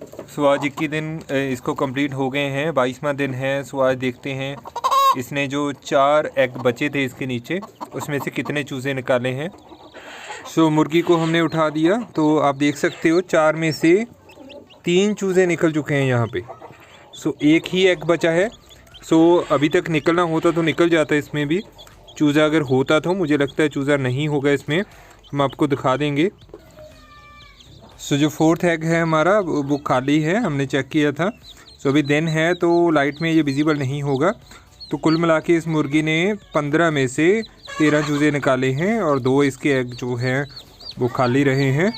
सो आज 21 दिन इसको कंप्लीट हो गए हैं, 22वां दिन है। सो आज देखते हैं इसने जो 4 एग बचे थे इसके नीचे, उसमें से कितने चूज़े निकाले हैं। सो मुर्गी को हमने उठा दिया तो आप देख सकते हो 4 में से 3 चूज़े निकल चुके हैं यहाँ पे। सो एक ही एग बचा है। सो अभी तक निकलना होता तो निकल जाता इसमें भी, चूज़ा अगर होता तो। मुझे लगता है चूज़ा नहीं होगा इसमें, हम आपको दिखा देंगे। सो जो 4th एग है हमारा वो खाली है, हमने चेक किया था। सो अभी दिन है तो लाइट में ये विजिबल नहीं होगा। तो कुल मिला के इस मुर्गी ने 15 में से 13 चूज़े निकाले हैं और 2 इसके एग जो हैं वो खाली रहे हैं।